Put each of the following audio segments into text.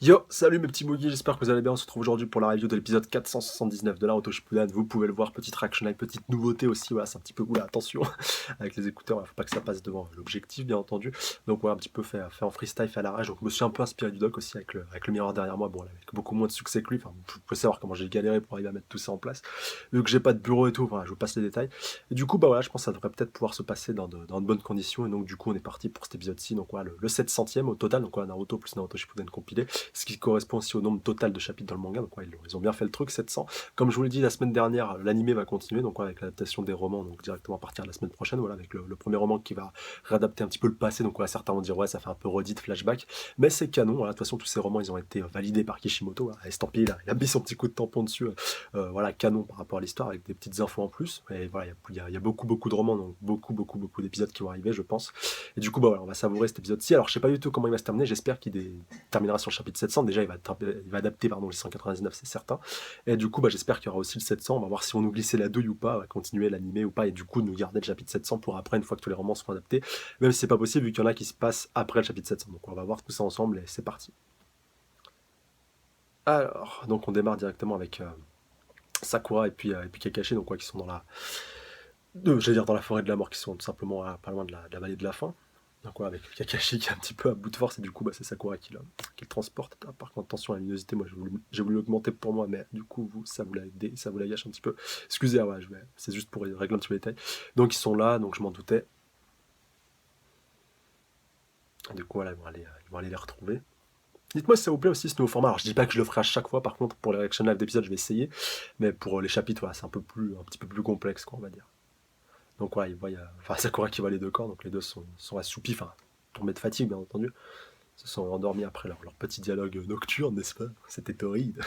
Yo, salut mes petits Mugi, j'espère que vous allez bien. On se retrouve aujourd'hui pour la review de l'épisode 479 de Naruto Shippuden. Vous pouvez le voir, petite reaction live, petite nouveauté aussi. Voilà, c'est un petit peu oula, attention avec les écouteurs. Il faut pas que ça passe devant l'objectif, bien entendu. Donc voilà, un petit peu fait en freestyle, fait à l'arrache. Donc je me suis un peu inspiré du doc aussi avec le miroir derrière moi. Bon, là, avec beaucoup moins de succès que lui. Enfin, vous pouvez savoir comment j'ai galéré pour arriver à mettre tout ça en place. Vu que j'ai pas de bureau et tout, voilà, je vous passe les détails. Et du coup, bah voilà, je pense que ça devrait peut-être pouvoir se passer dans de bonnes conditions. Et donc du coup, on est parti pour cet épisode-ci. Donc voilà, le 700e au total. Donc voilà, Naruto plus Naruto Shippuden compilé, ce qui correspond aussi au nombre total de chapitres dans le manga. Donc ouais, ils ont bien fait le truc, 700. Comme je vous l'ai dit la semaine dernière, l'animé va continuer, donc ouais, avec l'adaptation des romans, donc directement à partir de la semaine prochaine, voilà, avec le premier roman qui va réadapter un petit peu le passé. Donc ouais, certains vont dire ouais, ça fait un peu redit de flashback, mais c'est canon. Voilà, de toute façon, tous ces romans, ils ont été validés par Kishimoto. Voilà, estampillé, il a mis son petit coup de tampon dessus. Voilà, canon par rapport à l'histoire, avec des petites infos en plus. Et voilà, il y a beaucoup de romans, donc beaucoup d'épisodes qui vont arriver, je pense. Et du coup, bah voilà, on va savourer cet épisode-ci. Alors, je sais pas du tout comment il va se terminer. J'espère qu'il terminera sur le chapitre 700. Déjà, il va adapter pardon, le 199, c'est certain. Et du coup, bah, j'espère qu'il y aura aussi le 700. On va voir si on nous glisser la douille ou pas, on va continuer l'animé ou pas, et du coup, nous garder le chapitre 700 pour après, une fois que tous les romans seront adaptés. Même si c'est pas possible, vu qu'il y en a qui se passent après le chapitre 700. Donc, on va voir tout ça ensemble et c'est parti. Alors, donc on démarre directement avec Sakura et puis Kakashi, donc quoi, qui sont j'allais dire dans la forêt de la mort, qui sont tout simplement pas loin de la vallée de la faim. Donc ouais, avec Kakashi qui est un petit peu à bout de force, et du coup bah, c'est Sakura qui le transporte. Ah, par contre, attention à la luminosité, moi j'ai voulu augmenter pour moi, mais du coup ça vous la gâche un petit peu. Excusez, ouais, c'est juste pour régler un petit peu les détails. Donc ils sont là, donc je m'en doutais. Du coup voilà, ils vont aller les retrouver. Dites-moi si ça vous plaît aussi ce nouveau format. Alors je dis pas que je le ferai à chaque fois, par contre pour les reaction live d'épisodes je vais essayer, mais pour les chapitres voilà, c'est un petit peu plus complexe quoi on va dire. Donc voilà, enfin, Sakura qui voit les deux corps, donc les deux sont assoupis, enfin tombés de fatigue bien entendu. Se sont endormis après leur petit dialogue nocturne, n'est-ce pas? C'était torride.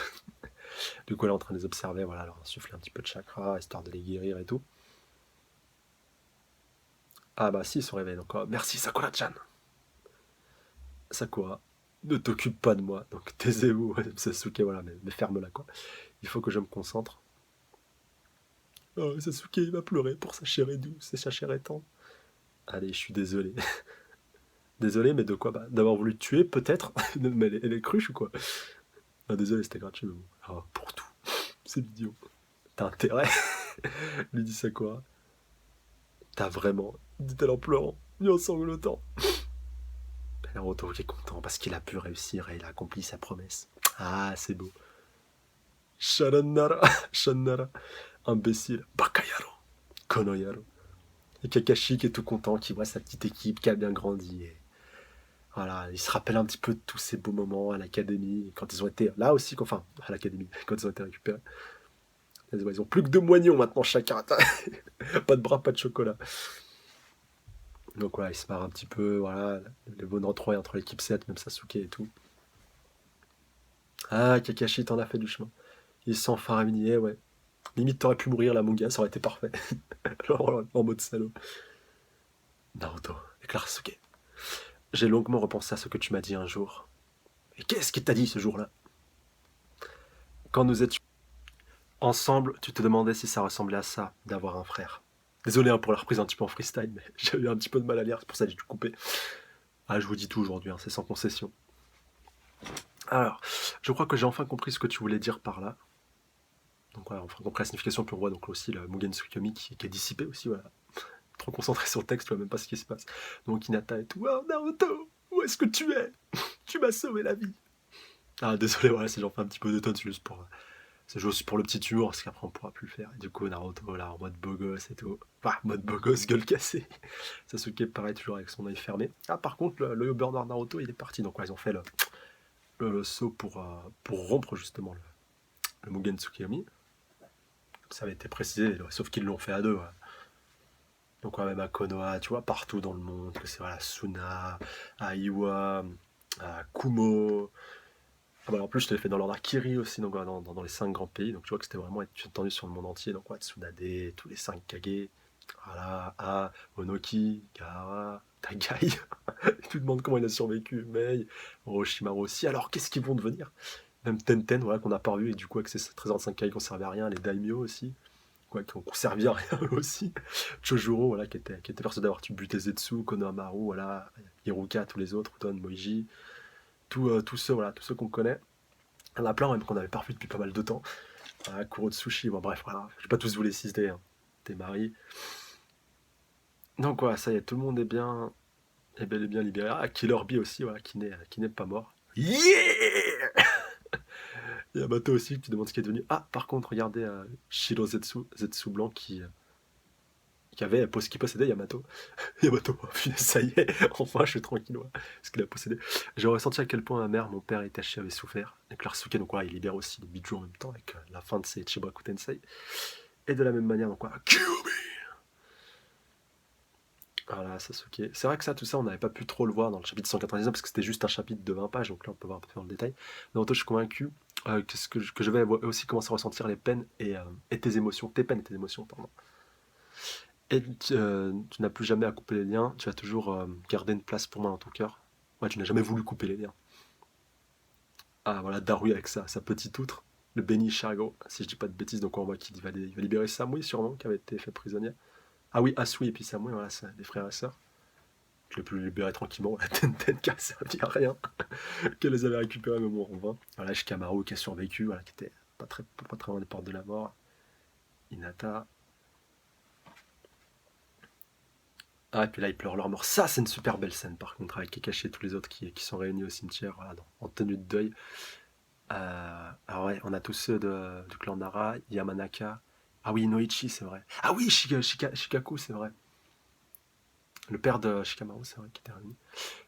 Du coup, elle est en train de les observer, voilà, leur insuffler un petit peu de chakra, histoire de les guérir et tout. Ah bah si, ils sont réveillés, donc merci Sakura-chan. Sakura, ne t'occupe pas de moi, donc taisez-vous, Sasuke, voilà, mais ferme-la quoi. Il faut que je me concentre. Oh, Sasuke, il va pleurer pour sa chère et douce, et sa chère et tendre. Allez, je suis désolé. Désolé, mais de quoi? Bah, d'avoir voulu te tuer, peut-être. Mais elle est cruche ou quoi? Ah, désolé, c'était gratuit, mais bon. Ah, pour tout. C'est idiot. T'as intérêt, lui dit Sakura. T'as vraiment, dit-elle en pleurant, et en sanglotant. Naruto qui est content parce qu'il a pu réussir et il a accompli sa promesse. Ah, c'est beau. Sharanara, Shanara, imbécile, Bakayaro, Konoyaro. Et Kakashi qui est tout content, qui voit sa petite équipe qui a bien grandi. Et voilà, il se rappelle un petit peu de tous ces beaux moments à l'académie, quand ils ont été là aussi, enfin, à l'académie, quand ils ont été récupérés. Ils ont plus que 2 moignons maintenant chacun. Pas de bras, pas de chocolat. Donc voilà, il se marre un petit peu, voilà, les bonnes retrouvailles entre l'équipe 7, même Sasuke et tout. Ah, Kakashi, t'en as fait du chemin. Il s'en faraminé, ouais. Limite, t'aurais pu mourir, la Munga, ça aurait été parfait. Genre, en mode salaud. Naruto, déclare Sasuke. J'ai longuement repensé à ce que tu m'as dit un jour. Et qu'est-ce qu'il t'a dit ce jour-là? Quand nous étions ensemble, tu te demandais si ça ressemblait à ça, d'avoir un frère. Désolé hein, pour la reprise un petit peu en freestyle, mais j'ai eu un petit peu de mal à lire, c'est pour ça que j'ai dû couper. Ah, je vous dis tout aujourd'hui, hein, c'est sans concession. Alors, je crois que j'ai enfin compris ce que tu voulais dire par là. Donc voilà, enfin compris la signification, puis on voit donc aussi le Mugen Tsukuyomi qui est dissipé aussi, voilà. Trop concentré sur le texte, tu vois même pas ce qui se passe. Donc Hinata et tout, oh Naruto, où est-ce que tu es? Tu m'as sauvé la vie. Ah désolé, voilà, si j'en fais un petit peu de tonne, c'est juste pour le petit humour, parce qu'après on pourra plus le faire. Et du coup, Naruto, là, en mode beau gosse et tout. Enfin, mode beau gosse, gueule cassée. Sasuke, pareil, toujours avec son œil fermé. Ah, par contre, le burner Naruto, il est parti. Donc, ouais, ils ont fait le saut pour rompre, justement, le Mugen Tsukuyomi. Ça avait été précisé, sauf qu'ils l'ont fait à deux. Ouais. Donc, ouais, même à Konoha, tu vois, partout dans le monde, que c'est, voilà, Suna, à Iwa, à Kumo. Ah bah, en plus, je te l'ai fait dans l'ordre Kiri aussi, donc voilà, dans les 5 grands pays. Donc tu vois que c'était vraiment étendu sur le monde entier. Donc ouais, Tsunade, tous les 5 Kage, voilà, A, Onoki, Gaara, Tagai. Tu te demandes comment il a survécu, Mei, Orochimaru aussi. Alors qu'est-ce qu'ils vont devenir? Même Tenten, voilà, qu'on n'a pas revu, et du coup avec ses trésors de 5 Kage qui ne servaient à rien, les Daimyo aussi, quoi, qui ont servi à rien eux aussi. Chojuro, voilà, qui était persuadé d'avoir tué Zetsu, Konohamaru, voilà, Hiruka, tous les autres, Udon, Moiji. tous ceux, voilà, tous ceux qu'on connaît. Il y en a plein même qu'on n'avait pas revu depuis pas mal de temps. Voilà, Kurotsushi, bon bref, voilà, je vais pas tous vous les citer, hein. T'es marié. Donc voilà, ça y est, tout le monde est bel et bien libéré. Ah, Killer Bee aussi, voilà, qui n'est pas mort. Yeah. Yamato aussi, qui demande ce qui est devenu. Ah, par contre, regardez Shiro Zetsu Blanc qui possédait Yamato. Yamato, oh, punaise, ça y est, enfin je suis tranquille, ouais, parce qu'il a possédé. J'ai ressenti à quel point ma mère, mon père et Itachi avaient souffert. Et que Larsuke, donc voilà, il libère aussi les Biju en même temps avec la fin de ses Chibaku Tensei. Et de la même manière, donc voilà, Kyuubi. Voilà, Sasuke. C'est vrai que ça, tout ça, on n'avait pas pu trop le voir dans le chapitre 199 parce que c'était juste un chapitre de 20 pages, donc là on peut voir un peu dans le détail. Mais en tout cas, je suis convaincu que je vais aussi commencer à ressentir les peines et tes émotions, tes peines et tes émotions, pardon. Et tu n'as plus jamais à couper les liens, tu as toujours gardé une place pour moi dans ton cœur. Ouais, tu n'as jamais voulu couper les liens. Ah voilà, Darui avec sa petite outre, le Beni Shargo, si je dis pas de bêtises, donc on voit qu'il va libérer Samui sûrement, qui avait été fait prisonnier. Ah oui, Asui et puis Samui, voilà, c'est des frères et sœurs. Je l'ai pu les libérer tranquillement, la Tenten qui a servi à rien, qu'elle les avait récupérés mais bon, en vain. Voilà, Shikamaru qui a survécu, voilà, qui était pas très loin des portes de la mort. Hinata. Ah, et puis là, ils pleurent leur mort. Ça, c'est une super belle scène, par contre, avec Kakashi et tous les autres qui sont réunis au cimetière, voilà, en tenue de deuil. Alors ouais, on a tous ceux du clan Nara, Yamanaka. Ah oui, Noichi, c'est vrai. Ah oui, Shikaku, c'est vrai. Le père de Shikamaru, c'est vrai, qui était réuni.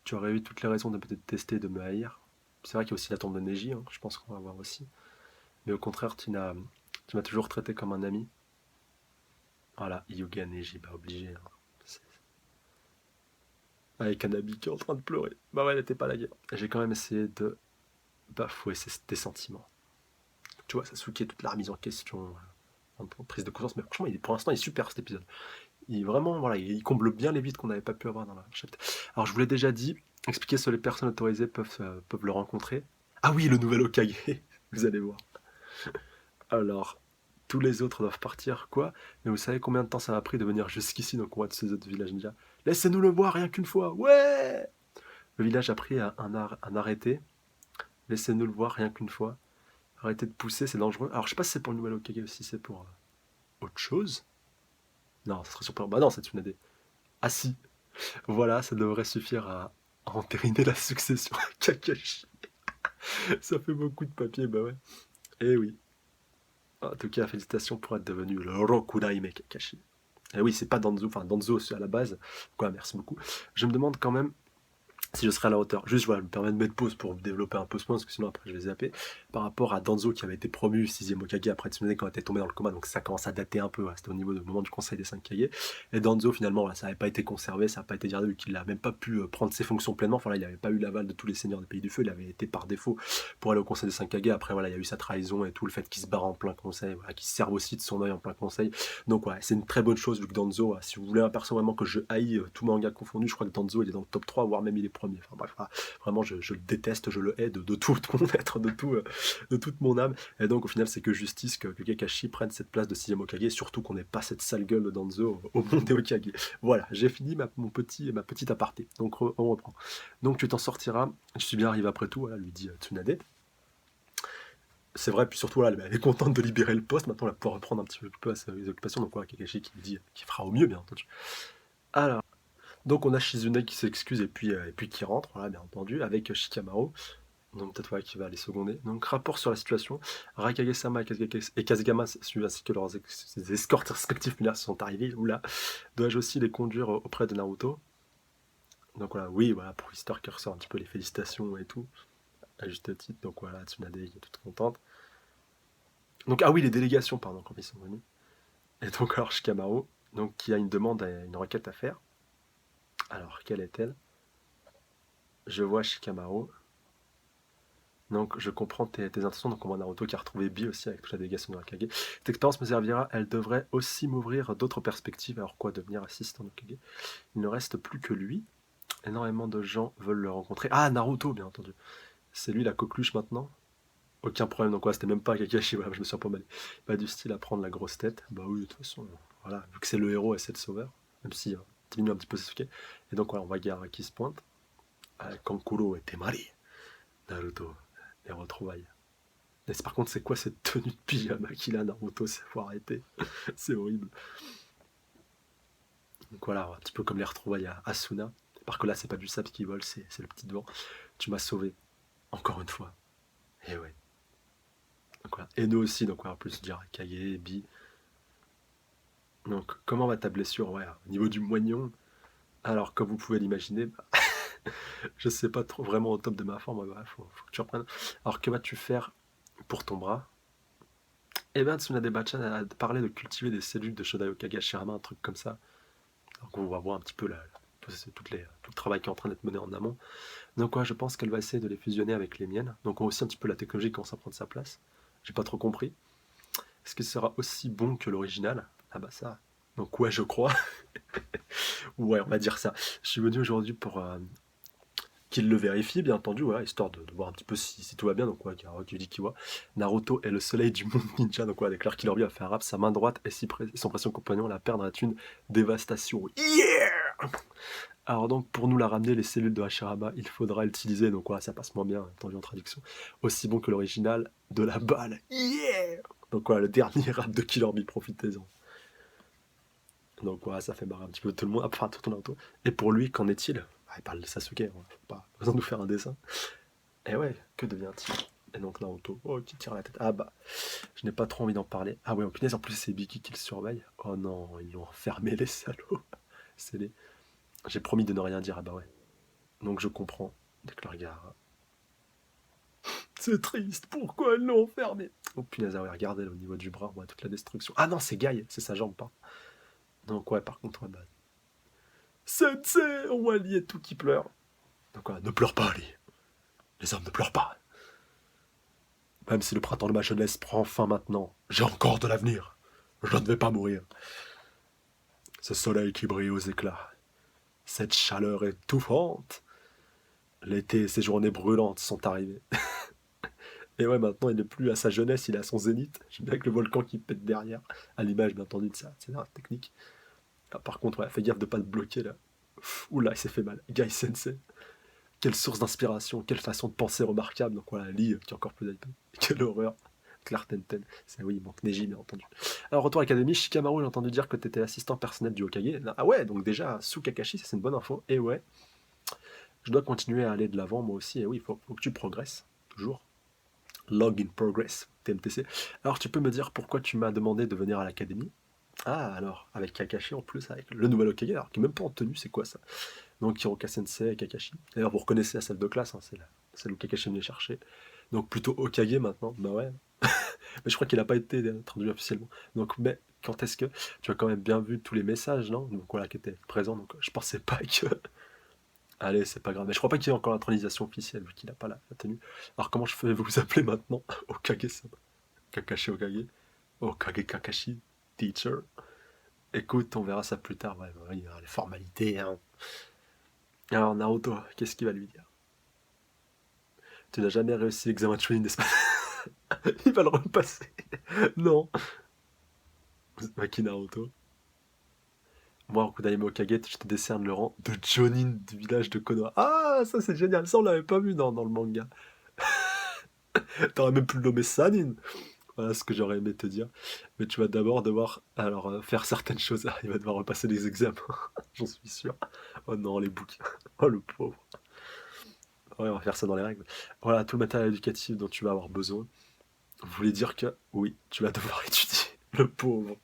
Tu aurais eu toutes les raisons de peut-être tester, de me haïr. C'est vrai qu'il y a aussi la tombe de Neji, hein, je pense qu'on va voir aussi. Mais au contraire, tu m'as toujours traité comme un ami. Voilà, Hyuga Neji, bah obligé, hein. C'est- Avec Kanabi qui est en train de pleurer. Bah ouais, elle n'était pas la guerre. J'ai quand même essayé de bafouer tes sentiments. Tu vois, Sasuke, toute la remise en question, en prise de conscience. Mais franchement, pour l'instant, il est super cet épisode. Vraiment, voilà, il comble bien les vides qu'on n'avait pas pu avoir dans la chapitre. Alors, je vous l'ai déjà dit, expliquer ce que les personnes autorisées peuvent le rencontrer. Ah oui, le nouvel Hokage, vous allez voir. Alors, tous les autres doivent partir, quoi. Mais vous savez combien de temps ça m'a pris de venir jusqu'ici, donc on voit de ces autres villages ninja. Laissez-nous le voir rien qu'une fois, ouais. Le village a pris un arrêté. Laissez-nous le voir rien qu'une fois. Arrêtez de pousser, c'est dangereux. Alors, je sais pas si c'est pour le nouvel Hokage aussi, c'est pour autre chose. Non, ça serait surprenant. Bah non, c'est Tsunade. Ah si, voilà, ça devrait suffire à entériner la succession à Kakashi. Ça fait beaucoup de papier, bah ouais. Eh oui. En tout cas, félicitations pour être devenu le Rokudaime Kakashi. Eh oui, c'est pas Danzo, enfin Danzo à la base. Quoi, merci beaucoup. Je me demande quand même si je serais à la hauteur. Juste, voilà, je me permets de mettre pause pour développer un peu ce point, parce que sinon après je vais zapper. Par rapport à Danzo qui avait été promu 6ème Hokage après Tsunade quand il était tombé dans le coma, donc ça commence à dater un peu, ouais. C'était au niveau du moment du conseil des 5 Kage. Et Danzo finalement, voilà, ça n'avait pas été conservé, ça n'a pas été gardé, vu qu'il n'a même pas pu prendre ses fonctions pleinement. Enfin là, il n'avait pas eu l'aval de tous les seigneurs des pays du feu, il avait été par défaut pour aller au conseil des 5 Kage. Après voilà, il y a eu sa trahison et tout, le fait qu'il se barre en plein conseil, voilà, qu'il se serve aussi de son œil en plein conseil. Donc ouais, c'est une très bonne chose vu que Danzo, si vous voulez un perso vraiment que je haïs, tout manga confondu, je crois que Danzo il est dans le top 3, voire même il est premier. Enfin bref, voilà. Vraiment, je le déteste, je le hais de tout mon être, de toute mon âme. Et donc, au final, c'est que justice que Kakashi prenne cette place de 6ème Hokage, et surtout qu'on n'ait pas cette sale gueule de Danzo au monde des Hokage. Voilà, j'ai fini ma petite aparté. Donc, on reprend. Donc, tu t'en sortiras. Je suis bien arrivé après tout, voilà, lui dit Tsunade. C'est vrai, puis surtout, voilà, elle est contente de libérer le poste. Maintenant, elle va pouvoir reprendre un petit peu à ses occupations. Donc, voilà, Kakashi qui lui dit qu'il fera au mieux, bien entendu. Alors, donc, on a Shizune qui s'excuse et puis qui rentre, voilà, bien entendu, avec Shikamaru. Donc peut-être ouais, qui va les seconder. Donc rapport sur la situation. Raikage-sama et Kazegama, ainsi que leurs escortes respectifs sont arrivés. Oula, dois-je aussi les conduire auprès de Naruto? Donc voilà, oui, voilà, pour l'histoire qui ressort un petit peu les félicitations et tout, à juste titre. Donc voilà, Tsunade est toute contente. Donc ah oui, les délégations, pardon, quand ils sont venus. Et donc alors Shikamaru, donc qui a une demande, une requête à faire. Alors quelle est-elle? Je vois Shikamaru. Donc je comprends tes intentions, donc on voit Naruto qui a retrouvé Bi aussi avec toute la délégation de Hokage. Cette expérience me servira, elle devrait aussi m'ouvrir d'autres perspectives. Alors quoi, devenir assistant Hokage? Il ne reste plus que lui. Énormément de gens veulent le rencontrer. Ah, Naruto, bien entendu. C'est lui la coqueluche maintenant. Aucun problème, donc ouais, c'était même pas Kakashi, voilà, je me suis un peu mal. Pas du style à prendre la grosse tête. Bah oui, de toute façon, voilà, vu que c'est le héros et c'est le sauveur, même si diminue un petit peu ses Et donc voilà, on voit Gaara qui se pointe. Kankuro et Temari. Naruto, les retrouvailles. Mais par contre, c'est quoi cette tenue de pyjama qu'il a, Naruto? C'est faut arrêter. C'est horrible. Donc voilà, un petit peu comme les retrouvailles à Asuna. Par que là, c'est pas du sable qui vole, c'est le petit vent. Tu m'as sauvé, encore une fois. Et ouais. Donc voilà. Et nous aussi, donc on va plus dire Kage, Bi. Donc, comment va ta blessure? Ouais, au niveau du moignon. Alors, comme vous pouvez l'imaginer, bah, je sais pas trop vraiment au top de ma forme. Ouais, bah, faut que tu reprennes. Alors, que vas-tu faire pour ton bras? Eh ben, Tsunade Bachan a parlé de cultiver des cellules de Shodaio Kagashirama, un truc comme ça. Donc, on va voir un petit peu tout le travail qui est en train d'être mené en amont. Donc, ouais, je pense qu'elle va essayer de les fusionner avec les miennes. Donc, aussi un petit peu la technologie commence à prendre sa place. J'ai pas trop compris. Est-ce que ce sera aussi bon que l'original? Ah bah ça. Donc ouais, je crois. Ouais, on va dire ça. Je suis venu aujourd'hui pour qu'il le vérifie, bien entendu, voilà, histoire de voir un petit peu si tout va bien. Donc ouais, qui dit qu'il voit. Naruto est le soleil du monde ninja. Donc ouais, déclare qu'il a fait un rap. Sa main droite et son précieux compagnon la perdre est une dévastation. Yeah! Alors donc pour nous la ramener, les cellules de Hashirama, il faudra utiliser, donc voilà, ça passe moins bien, entendu en traduction, aussi bon que l'original, de la balle. Yeah! Donc voilà, le dernier rap de Killer Bee, profitez-en. Donc voilà, ça fait marrer un petit peu tout le monde, enfin tout Naruto. Et pour lui, qu'en est-il? Il parle de Sasuke, hein, pas besoin de nous faire un dessin. Et ouais, que devient-il? Et donc Naruto, oh, qui tire la tête. Ah bah, je n'ai pas trop envie d'en parler. Ah ouais, en punaise, en plus c'est Biki qui le surveille. Oh non, ils l'ont enfermé, les salauds. C'est les... J'ai promis de ne rien dire, ah bah ouais. Donc je comprends, déclare Gaara. C'est triste, pourquoi ils l'ont enfermé? Oh punaise, ah ouais, regardez là, au niveau du bras, on voit toute la destruction. Ah non, c'est Guy, c'est sa jambe, pas. Donc ouais, par contre, ouais, bah... Sensei, on voit Lee et tout qui pleure. Donc ouais, ne pleure pas, Lee. Les hommes ne pleurent pas. Même si le printemps de ma jeunesse prend fin maintenant, j'ai encore de l'avenir. Je ne vais pas mourir. Ce soleil qui brille aux éclats, cette chaleur étouffante. L'été et ses journées brûlantes sont arrivées. Et ouais, maintenant, il n'est plus à sa jeunesse, il est à son zénith. J'aime bien avec le volcan qui pète derrière, à l'image, bien entendu, de ça. C'est la technique. Ah, par contre, ouais, fais gaffe de pas te bloquer, là. Oula, il s'est fait mal. Guy Sensei. Quelle source d'inspiration, quelle façon de penser remarquable. Donc voilà, Lee, qui est encore plus hypé. Quelle horreur. Claire Tenten. C'est oui, il manque Neji, bien entendu. Alors, retour à l'Académie, Shikamaru, j'ai entendu dire que tu étais assistant personnel du Hokage. Ah ouais, donc déjà, sous Kakashi, ça c'est une bonne info. Et ouais, je dois continuer à aller de l'avant, moi aussi. Et oui, faut que tu progresses, toujours. Log in progress, TMTC. Alors, tu peux me dire pourquoi tu m'as demandé de venir à l'Académie? Ah, alors, avec Kakashi en plus, avec le nouvel Hokage, alors qui est même pas en tenue, c'est quoi ça? Donc Hiroka Sensei et Kakashi. D'ailleurs, vous reconnaissez la salle de classe, hein, c'est celle où Kakashi venait chercher. Donc plutôt Hokage maintenant, bah ouais. Mais je crois qu'il n'a pas été traduit officiellement. Donc, mais quand est-ce que tu as quand même bien vu tous les messages, non? Donc voilà, qui étaient présents. Donc je pensais pas que. Allez, c'est pas grave. Mais je crois pas qu'il y ait encore l'intronisation officielle, vu qu'il n'a pas la tenue. Alors comment je vais vous appeler maintenant? Okage-sama. Kakashi Okage. Okage Kakashi. Teacher. Écoute, on verra ça plus tard. Ouais, ouais, il y aura les formalités, hein. Alors Naruto, qu'est-ce qu'il va lui dire? Tu n'as jamais réussi l'examen de Chunin, n'est-ce pas? Il va le repasser. Non. Maki Naruto. Moi, Rokudaime Okage, je te décerne le rang de Jonin du village de Konoha. Ah, ça c'est génial, ça on l'avait pas vu dans le manga. T'aurais même pu le nommer Sanin. Voilà ce que j'aurais aimé te dire. Mais tu vas d'abord devoir alors faire certaines choses. Ah, il va devoir repasser les examens, j'en suis sûr. Oh non, les bouquins. Oh le pauvre. Ouais, on va faire ça dans les règles. Voilà, tout le matériel éducatif dont tu vas avoir besoin. Vous voulez dire que oui, tu vas devoir étudier. Le pauvre.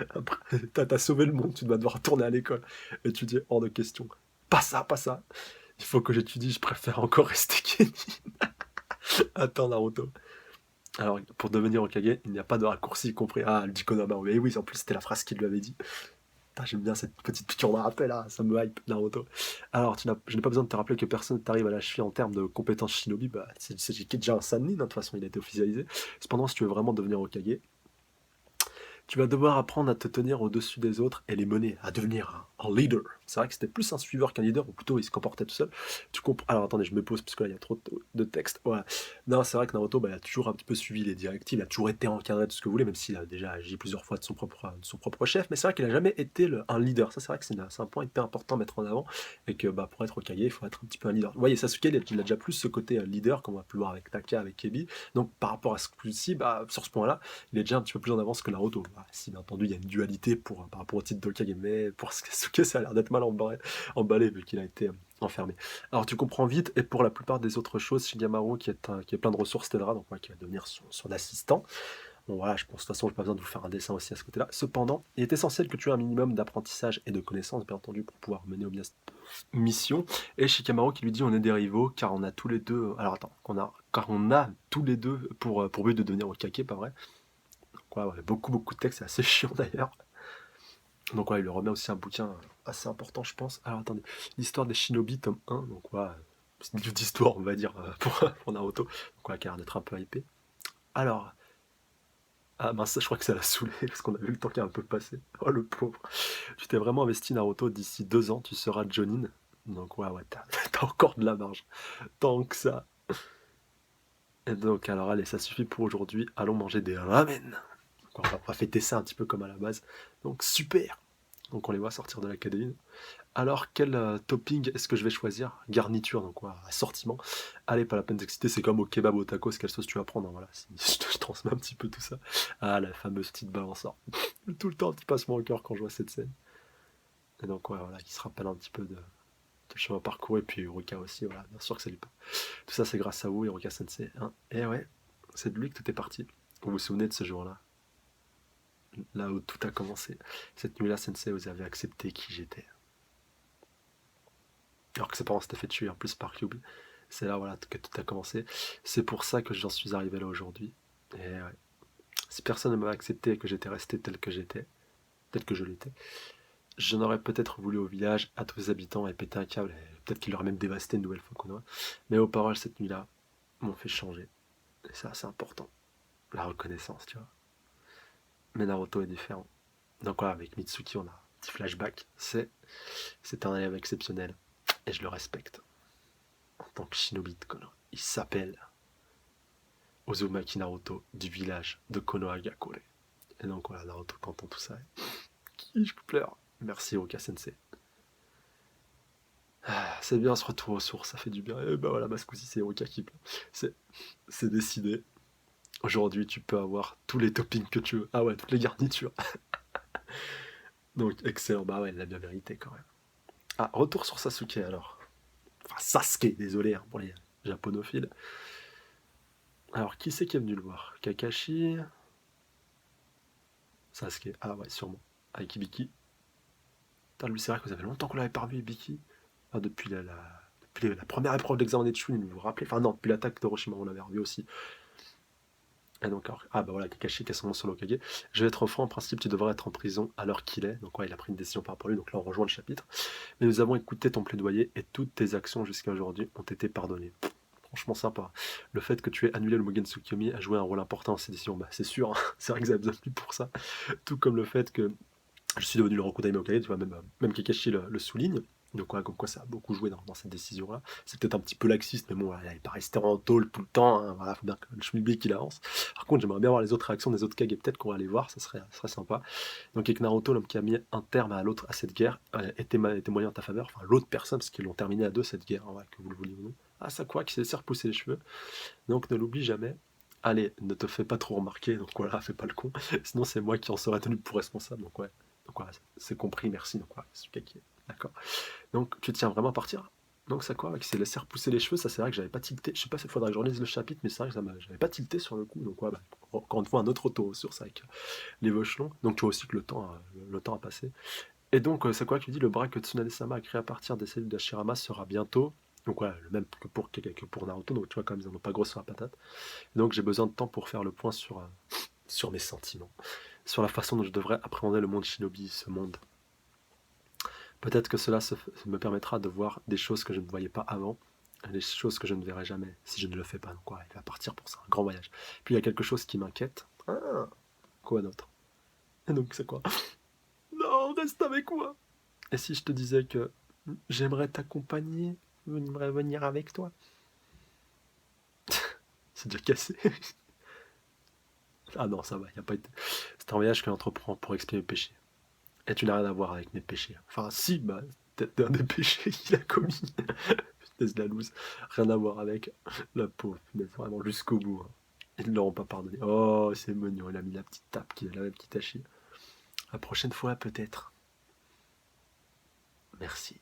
Après, t'as sauvé le monde, tu vas devoir retourner à l'école. Et tu dis hors de question. Pas ça, pas ça. Il faut que j'étudie, je préfère encore rester Kenny. Attends, Naruto. Alors, pour devenir Hokage, il n'y a pas de raccourci, y compris. Ah, le dit Konohama. Mais oui, en plus, c'était la phrase qu'il lui avait dit. Putain, j'aime bien cette petite piqûre de rappel, là. Ça me hype, Naruto. Alors, je n'ai pas besoin de te rappeler que personne ne t'arrive à la cheville en termes de compétences shinobi. Bah, c'est déjà un Sannin, hein, de toute façon, il a été officialisé. Cependant, si tu veux vraiment devenir Hokage, tu vas devoir apprendre à te tenir au-dessus des autres et les mener à devenir un leader. C'est vrai que c'était plus un suiveur qu'un leader, ou plutôt il se comportait tout seul. Tu comprends. Alors attendez, je me pose parce que là il y a trop de texte. Voilà. Non, c'est vrai que Naruto, bah, il a toujours un petit peu suivi les directives, il a toujours été encadré de ce que vous voulez, même s'il a déjà agi plusieurs fois de son propre chef. Mais c'est vrai qu'il a jamais été un leader. Ça, c'est vrai que c'est un point hyper important à mettre en avant. Et que bah, pour être Hokage, il faut être un petit peu un leader. Vous voyez, Sasuke, il a déjà plus ce côté leader, comme on va pu le voir avec Taka, avec Kebi. Donc par rapport à ce coup-ci, bah, sur ce point-là, il est déjà un petit peu plus en avance que Naruto. Bah, si bien entendu, il y a une dualité par rapport au titre d'Hokage, mais pour Sasuke, ça a l'air d'être mal emballé vu qu'il a été enfermé. Alors tu comprends vite, et pour la plupart des autres choses, Shigamaru qui est plein de ressources t'aidera, donc ouais, qui va devenir son assistant. Bon voilà, je pense de toute façon, je n'ai pas besoin de vous faire un dessin aussi à ce côté-là. Cependant, il est essentiel que tu aies un minimum d'apprentissage et de connaissances, bien entendu, pour pouvoir mener au bien cette mission. Et Shikamaru qui lui dit on est des rivaux, car on a tous les deux. Alors attends, car on a tous les deux pour but de devenir Hokage, pas vrai? Donc ouais, beaucoup de textes, c'est assez chiant d'ailleurs. Donc ouais, il lui remet aussi un bouquin assez important, je pense. Alors attendez, l'histoire des Shinobi, tome 1, donc ouais, c'est une livre d'histoire, on va dire, pour Naruto. Donc ouais, qui a l'air d'être un peu hypé. Alors, ah mince, je crois que ça l'a saoulé, parce qu'on a vu le temps qui a un peu passé. Oh le pauvre. Tu t'es vraiment investi Naruto, d'ici 2 ans, tu seras Jonin. Donc ouais, t'as encore de la marge. Tant que ça. Et donc alors allez, ça suffit pour aujourd'hui, allons manger des ramen. Donc, on va fêter ça un petit peu comme à la base. Donc super. Donc on les voit sortir de l'académie. Alors, quel topping est-ce que je vais choisir? Garniture, donc quoi, assortiment. Allez, pas la peine d'exciter, c'est comme au kebab au tacos, quelle sauce tu vas prendre, hein, voilà. Je transmets un petit peu tout ça. Ah, la fameuse petite balançoire. Tout le temps, un petit passement au cœur quand je vois cette scène. Et donc, ouais, voilà, il se rappelle un petit peu de chemin parcouru, et puis Uruka aussi, voilà, bien sûr que ça lui parle. Tout ça, c'est grâce à vous, Uruka Sensei. Hein. Et ouais, c'est de lui que tout est parti. Vous vous souvenez de ce jour-là? Là où tout a commencé. Cette nuit-là, Sensei, vous avez accepté qui j'étais. Alors que ses parents s'étaient fait tuer en plus par Kyuubi. C'est là voilà, que tout a commencé. C'est pour ça que j'en suis arrivé là aujourd'hui. Et ouais. Si personne ne m'avait accepté et que j'étais resté tel que j'étais, tel que je l'étais, je n'aurais peut-être voulu au village, à tous les habitants, et péter un câble, et peut-être qu'il aurait même dévasté une nouvelle fois qu'on aurait. Mais aux paroles cette nuit-là m'ont fait changer. Et ça, c'est important. La reconnaissance, tu vois. Mais Naruto est différent. Donc voilà, avec Mitsuki, on a un petit flashback. C'est un élève exceptionnel. Et je le respecte. En tant que shinobi de Konoha. Il s'appelle Uzumaki Naruto du village de Konohagakure. Et donc voilà, Naruto quand entend tout ça, je pleure. Merci Oka Sensei. Ah, c'est bien ce retour aux sources, ça fait du bien. Et bah voilà, Mascusi, c'est Oka qui pleure. C'est décidé. Aujourd'hui, tu peux avoir tous les toppings que tu veux. Ah ouais, toutes les garnitures. Donc excellent, bah ouais, il l'a bien mérité quand même. Ah, retour sur Sasuke alors. Enfin, Sasuke, désolé hein, pour les japonophiles. Alors, qui c'est qui est venu le voir? Kakashi? Sasuke, ah ouais, sûrement. Avec Ibiki. Putain, lui, c'est vrai que vous avez longtemps qu'on l'avait pas revu, Ibiki. Ah, depuis la première épreuve d'examen des Chunin, vous vous rappelez? Enfin, non, depuis l'attaque d'Hiroshima, on l'avait revu aussi. Et donc, alors, ah bah voilà, Kakashi qui a son nom sur l'Okage. Je vais être franc, en principe, tu devrais être en prison à l'heure qu'il est. Donc, ouais, il a pris une décision par rapport à lui, donc là, on rejoint le chapitre. Mais nous avons écouté ton plaidoyer et toutes tes actions jusqu'à aujourd'hui ont été pardonnées. Franchement sympa. Le fait que tu aies annulé le Mugen Tsukuyomi a joué un rôle important dans ces décisions. Bah, c'est sûr, hein. C'est vrai que vous avez besoin de lui pour ça. Tout comme le fait que je suis devenu le Rokudaime Hokage, tu vois, même Kakashi le souligne. Donc ouais, comme quoi ça a beaucoup joué dans cette décision-là. C'est peut-être un petit peu laxiste, mais bon, voilà, il n'est pas resté en tôle tout le temps. Hein, voilà, faut bien que le schmilblick il avance. Par contre, j'aimerais bien voir les autres réactions des autres Kage, peut-être qu'on va aller voir, ça serait sympa. Donc avec Naruto, l'homme qui a mis un terme à cette guerre, était témoigné en ta faveur, enfin l'autre personne, parce qu'ils l'ont terminé à deux cette guerre, hein, ouais, que vous le vouliez ou non. Ah, ça quoi, qui s'est laissé repousser les cheveux. Donc ne l'oublie jamais. Allez, ne te fais pas trop remarquer, donc voilà, fais pas le con. Sinon, c'est moi qui en serais tenu pour responsable, donc ouais. Donc voilà, c'est compris, merci. Donc voilà, c'est Kage. D'accord. Donc tu tiens vraiment à partir. Donc ça quoi, qui s'est laissé repousser les cheveux, ça c'est vrai que j'avais pas tilté. Je sais pas s'il faudrait que je relise le chapitre, mais c'est vrai que j'avais pas tilté sur le coup. Donc ouais, bah, encore une fois un autre auto sur ça avec les Vauchelons. Donc tu vois aussi que le temps a passé. Et donc c'est quoi qui dit le bras que Tsunade-sama a créé à partir des cellules d'Hashirama sera bientôt. Donc voilà, le même que pour Naruto, donc tu vois comme ils en ont pas gros sur la patate. Et donc j'ai besoin de temps pour faire le point sur mes sentiments, sur la façon dont je devrais appréhender le monde shinobi, ce monde. Peut-être que cela me permettra de voir des choses que je ne voyais pas avant, des choses que je ne verrai jamais si je ne le fais pas. Donc quoi, il va partir pour ça, un grand voyage. Puis il y a quelque chose qui m'inquiète. Ah, quoi d'autre? Et donc c'est quoi? Non, reste avec moi. Et si je te disais que j'aimerais t'accompagner, j'aimerais venir avec toi? C'est déjà cassé. Ah non, ça va, y a pas été. C'est un voyage que l'entreprend pour expier mes péchés. Et tu n'as rien à voir avec mes péchés. Enfin, si, bah, peut-être un des péchés qu'il a commis. Punaise de la loose. Rien à voir avec la pauvre, punaise, vraiment jusqu'au bout, hein. Ils ne l'auront pas pardonné. Oh, c'est mignon, il a mis la petite tape, la petite achille. La prochaine fois, peut-être. Merci.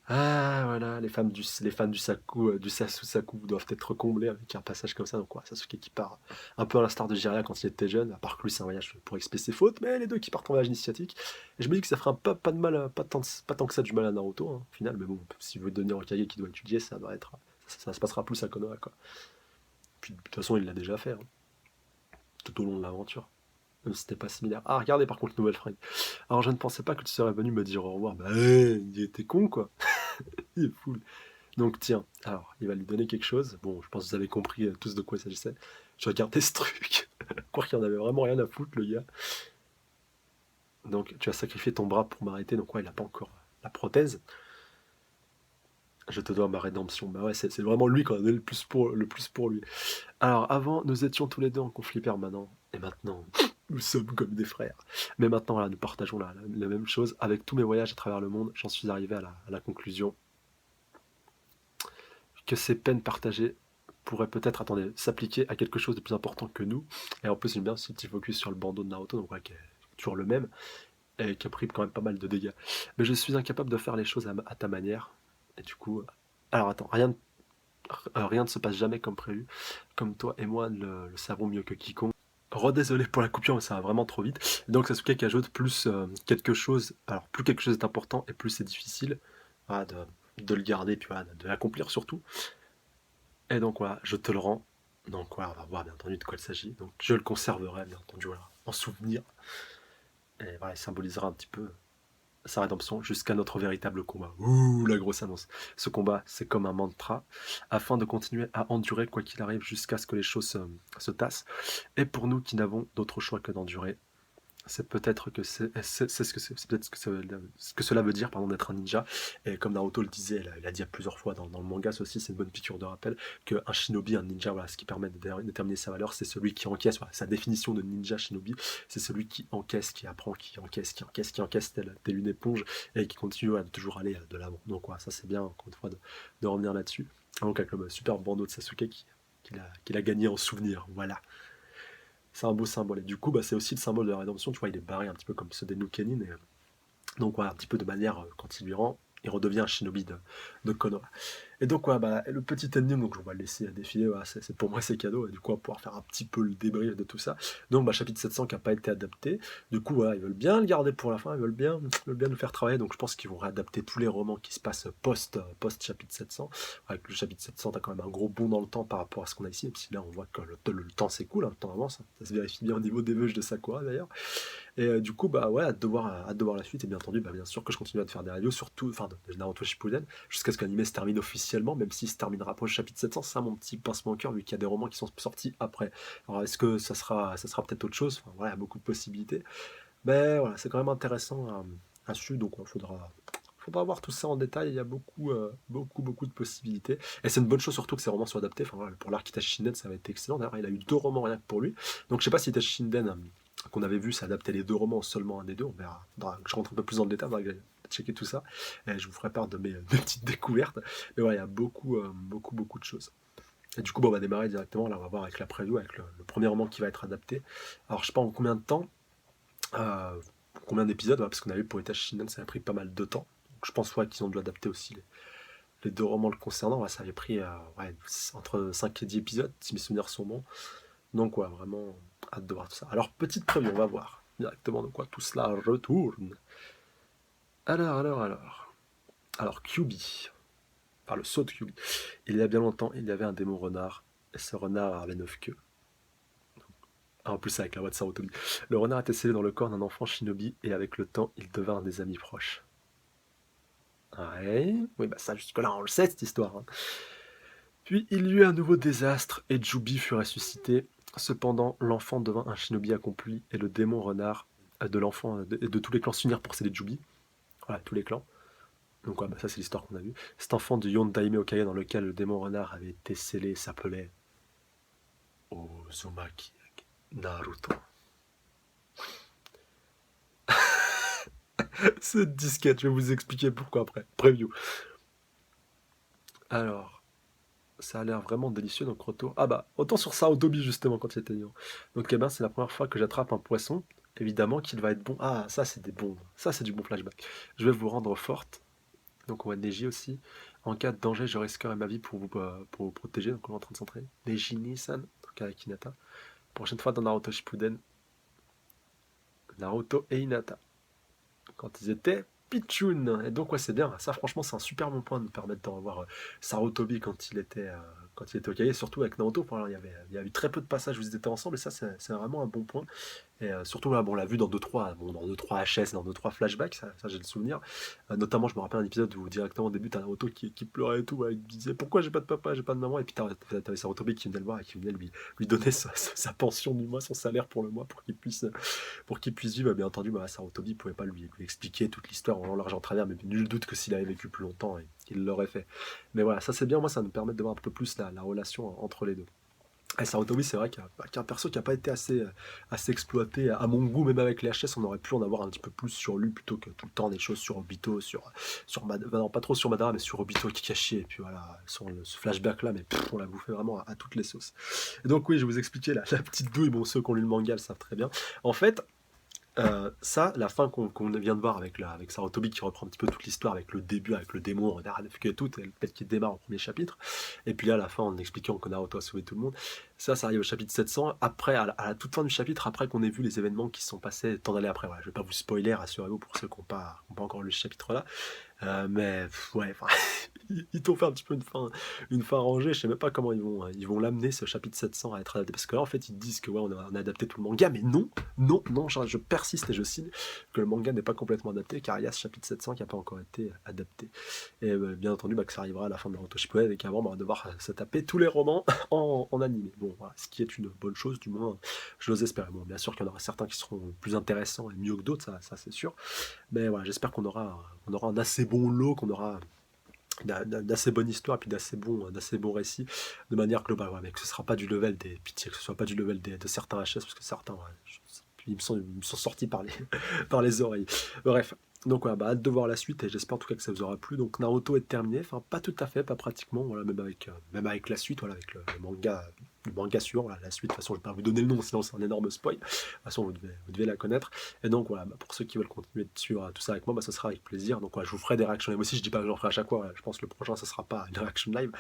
Ah, voilà, les fans du Saku, du Sasu doivent être comblés avec un passage comme ça. Donc, ouais, Sasuke qui part un peu à l'instar de Jiraiya quand il était jeune, à part que lui, c'est un voyage pour expier ses fautes, mais les deux qui partent en voyage initiatique. Et je me dis que ça fera pas de mal, pas tant que ça du mal à Naruto, hein, au final, mais bon, s'il veut devenir Hokage qui doit étudier, ça se passera plus à Konoha, quoi. Puis, de toute façon, il l'a déjà fait, hein, tout au long de l'aventure. Même si c'était pas similaire. Ah, regardez par contre, nouvelle fringue. Alors, je ne pensais pas que tu serais venu me dire au revoir. Bah, il était con, quoi. Il est fou. Donc tiens, alors il va lui donner quelque chose. Bon, je pense que vous avez compris tous de quoi il s'agissait. Je regardais ce truc. Croire qu'il en avait vraiment rien à foutre, le gars. Donc tu as sacrifié ton bras pour m'arrêter. Donc ouais, il n'a pas encore la prothèse. Je te dois ma rédemption. Bah ouais, c'est vraiment lui qui en a donné le plus pour lui. Alors avant, nous étions tous les deux en conflit permanent. Et maintenant, nous sommes comme des frères. Mais maintenant, là, nous partageons la même chose. Avec tous mes voyages à travers le monde, j'en suis arrivé à la conclusion que ces peines partagées pourraient peut-être, attendez, s'appliquer à quelque chose de plus important que nous. Et en plus, j'aime bien ce petit focus sur le bandeau de Naruto, donc ouais, qui est toujours le même, et qui a pris quand même pas mal de dégâts. Mais je suis incapable de faire les choses à ta manière. Et du coup, alors attends, rien ne se passe jamais comme prévu. Comme toi et moi le savons mieux que quiconque. Redésolé pour la coupure, mais ça va vraiment trop vite. Donc Sasuke qui ajoute plus quelque chose, alors plus quelque chose est important et plus c'est difficile, voilà, de le garder, puis voilà, de l'accomplir surtout. Et donc voilà, je te le rends. Donc voilà, on va voir bien entendu de quoi il s'agit. Donc je le conserverai bien entendu voilà, en souvenir. Et voilà, il symbolisera un petit peu sa rédemption jusqu'à notre véritable combat. Ouh, la grosse annonce. Ce combat, c'est comme un mantra, afin de continuer à endurer quoi qu'il arrive jusqu'à ce que les choses se tassent. Et pour nous qui n'avons d'autre choix que d'endurer, c'est peut-être que c'est peut-être ce que cela veut dire pardon d'être un ninja. Et comme Naruto le disait, il a dit à plusieurs fois dans le manga, ça aussi c'est une bonne piqûre de rappel, qu'un shinobi, un ninja, voilà, ce qui permet de déterminer sa valeur, c'est celui qui encaisse, voilà, sa définition de ninja shinobi, c'est celui qui encaisse, qui apprend, qui encaisse, qui encaisse, qui encaisse, telle une éponge, et qui continue voilà, de toujours aller de l'avant. Donc voilà, ça c'est bien encore une fois de revenir là-dessus. Donc avec le super bandeau de Sasuke qu'il a gagné en souvenir, voilà. C'est un beau symbole. Et du coup, bah, c'est aussi le symbole de la rédemption. Tu vois, il est barré un petit peu comme ceux des Nukenin. Et, donc, voilà, un petit peu de manière, quand il lui rend, il redevient un shinobi de Konoha. Et donc, ouais, bah, le petit ending, donc on va le laisser défiler, voilà, pour moi c'est cadeau, et du coup on va pouvoir faire un petit peu le débrief de tout ça. Donc, bah, chapitre 700 qui n'a pas été adapté, du coup, voilà, ils veulent bien le garder pour la fin, ils veulent bien nous faire travailler, donc je pense qu'ils vont réadapter tous les romans qui se passent post chapitre 700. Avec le chapitre 700, t'as quand même un gros bond dans le temps par rapport à ce qu'on a ici, même si là on voit que le temps s'écoule, hein, le temps avance, hein. Ça se vérifie bien au niveau des veuges de Sakura d'ailleurs. Et du coup, bah ouais, hâte de voir la suite. Et bien entendu, bah, bien sûr que je continue à te faire des reviews, surtout, enfin, de Naruto Shippuden, jusqu'à ce que l'anime se termine officiellement, même s'il se terminera pas au chapitre 700. C'est ça mon petit pincement au cœur, vu qu'il y a des romans qui sont sortis après. Alors, est-ce que ça sera peut-être autre chose? Enfin, voilà, il y a beaucoup de possibilités. Mais voilà, c'est quand même intéressant à suivre, donc il faudra voir tout ça en détail. Il y a beaucoup de possibilités. Et c'est une bonne chose surtout que ces romans soient adaptés. Enfin, voilà, pour l'arc Itachi Shinden, ça va être excellent. D'ailleurs, il a eu 2 romans rien que pour lui. Donc, je sais pas si Itachi Shinden, qu'on avait vu, s'adapter les 2 romans, seulement un des deux. On verra. Faudra que je rentre un peu plus dans le détail. Faudra que j'aille checker tout ça. Et je vous ferai part de mes petites découvertes. Mais voilà, il y a beaucoup de choses. Et du coup, bon, on va démarrer directement. Là, on va voir avec la preview, avec le premier roman qui va être adapté. Alors, je sais pas en combien de temps. euh, Combien d'épisodes, ouais, parce qu'on a vu pour Itachi Shinden, ça a pris pas mal de temps. Donc, je pense ouais, qu'ils ont dû adapter aussi les 2 romans le concernant. Ouais, ça avait pris ouais, entre 5 et 10 épisodes, si mes souvenirs sont bons. Donc, ouais, vraiment hâte de voir tout ça. Alors, petite preview, on va voir directement de quoi tout cela retourne. Alors, QB, enfin le saut de QB. Il y a bien longtemps, il y avait un démon renard, et ce renard avait 9 queues. Ah, en plus, avec la voix de Sarutobi. Le renard était scellé dans le corps d'un enfant shinobi, et avec le temps, ils devinrent des amis proches. Ouais, oui, bah ça, jusque-là, on le sait, cette histoire, hein. Puis il y eut un nouveau désastre, et Jubi fut ressuscité. Cependant, l'enfant devint un shinobi accompli, et le démon renard de l'enfant et de tous les clans s'unir pour sceller Jubi. Voilà, tous les clans. Donc ouais, bah, ça c'est l'histoire qu'on a vue. Cet enfant de Yon Daime Okage dans lequel le démon renard avait été scellé s'appelait Uzumaki Naruto. Cette disquette, je vais vous expliquer pourquoi après. Preview. Alors, ça a l'air vraiment délicieux, donc retour. Ah bah, autant sur Sarutobi justement quand il était vivant. Donc eh ben, c'est la première fois que j'attrape un poisson. Évidemment qu'il va être bon. Ah, ça c'est des bons. Ça c'est du bon flashback. Je vais vous rendre forte. Donc on va Neji aussi. En cas de danger, je risquerai ma vie pour vous protéger. Donc on est en train de s'entraîner. Neji Nisan, donc avec Hinata. Prochaine fois dans Naruto Shippuden, Naruto et Hinata. Quand ils étaient Pichun. Et donc ouais c'est bien. Ça franchement c'est un super bon point de nous permettre d'en revoir Sarutobi quand il était au Kage, surtout avec Naruto. Enfin, il y a eu très peu de passages où ils étaient ensemble et ça c'est vraiment un bon point. Et surtout, là, bon, on l'a vu dans 2-3 dans 2-3 HS, dans 2-3 flashbacks, ça j'ai le souvenir. Notamment, je me rappelle un épisode où directement au début, t'as Naruto qui pleurait et tout, ouais, il disait pourquoi j'ai pas de papa, j'ai pas de maman, et puis t'avais Sarutobi qui venait le voir et qui venait lui donner sa pension du mois, son salaire pour le mois pour qu'il puisse vivre. Bien entendu, bah, Sarutobi pouvait pas lui expliquer toute l'histoire en large en travers, mais nul doute que s'il avait vécu plus longtemps, il l'aurait fait. Mais voilà, ça c'est bien, moi ça nous permet de voir un peu plus la relation entre les deux. Et Sarutobi, c'est vrai qu'il y a un perso qui n'a pas été assez exploité à mon goût, même avec les HS, on aurait pu en avoir un petit peu plus sur lui plutôt que tout le temps des choses sur Obito, non, pas trop sur Madara, mais sur Obito et Kakashi, et puis voilà, ce flashback là, mais on l'a bouffé vraiment à toutes les sauces. Et donc, oui, je vais vous expliquer la petite douille, bon, ceux qui ont lu le manga le savent très bien. En fait, ça, la fin qu'on vient de voir avec Sarutobi qui reprend un petit peu toute l'histoire, avec le début, avec le démon, renard et tout, et le fait qu'il démarre au premier chapitre, et puis là, à la fin, en expliquant que Naruto a sauvé tout le monde, ça arrive au chapitre 700, après, à la toute fin du chapitre, après qu'on ait vu les événements qui se sont passés tant d'années après. Voilà, je vais pas vous spoiler, rassurez-vous, pour ceux qui n'ont pas encore lu ce chapitre-là, mais ouais, enfin, ils t'ont fait un petit peu une fin rangée. Je sais même pas comment ils vont l'amener ce chapitre 700 à être adapté. Parce que là, en fait, ils disent que ouais, on a adapté tout le manga, mais non, non, non, je persiste et je signe que le manga n'est pas complètement adapté, car il y a ce chapitre 700 qui n'a pas encore été adapté. Et bien entendu, bah, que ça arrivera à la fin de Naruto Shippuden et qu'avant, bah, on va devoir se taper tous les romans en animé. Bon, voilà, ce qui est une bonne chose, du moins, je l'ose espérer. Bon, bien sûr qu'il y en aura certains qui seront plus intéressants et mieux que d'autres, ça c'est sûr. Mais voilà, j'espère qu'on aura un assez bon lot, qu'on aura d'assez bonne histoire et puis d'assez bons récits de manière globale, ouais, mais que ce sera pas du level des pitié, que ce soit pas du level de certains HS parce que certains ils me sont sortis par les oreilles. Bref, donc voilà, bah, hâte de voir la suite et j'espère en tout cas que ça vous aura plu. Donc Naruto est terminé, enfin pas tout à fait, pas pratiquement, voilà, même avec la suite, voilà, avec le manga suivant, voilà, la suite, de toute façon je vais pas vous donner le nom sinon c'est un énorme spoil, de toute façon vous devez la connaître. Et donc voilà, bah, pour ceux qui veulent continuer de suivre tout ça avec moi, bah, ce sera avec plaisir. Donc voilà, je vous ferai des réactions live aussi, je dis pas que j'en ferai à chaque fois, voilà, je pense que le prochain ça sera pas une réaction live,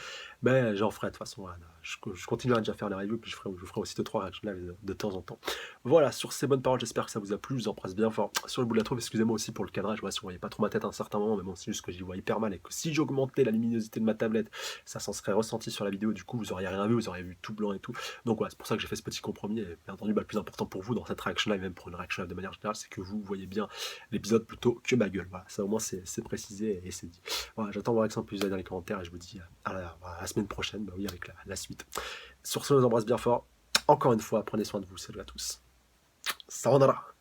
mais j'en ferai de toute façon, voilà, je continuerai déjà à faire les reviews, puis je ferai aussi 2-3 réactions live de temps en temps. Voilà, sur ces bonnes paroles, j'espère que ça vous a plu, je vous embrasse bien fort sur le bout de la trompe, excusez-moi aussi pour le cadrage, voilà, si vous voyez pas trop ma tête à un certain moment, mais bon, c'est juste que j'y vois hyper mal et que si j'augmentais la luminosité de ma tablette, ça s'en serait ressenti sur la vidéo, du coup vous auriez rien vu, vous auriez vu tout blanc et tout. Donc voilà, c'est pour ça que j'ai fait ce petit compromis, et bien entendu, bah, le plus important pour vous dans cette réaction live, même pour une réaction live de manière générale, c'est que vous voyez bien l'épisode plutôt que ma gueule. Voilà, ça au moins c'est précisé et c'est dit. Voilà, j'attends vos réactions plus dans les commentaires et je vous dis à la semaine prochaine, bah oui, avec la suite. Sur ce, je vous embrasse bien fort. Encore une fois, prenez soin de vous, salut à tous. Sayonara.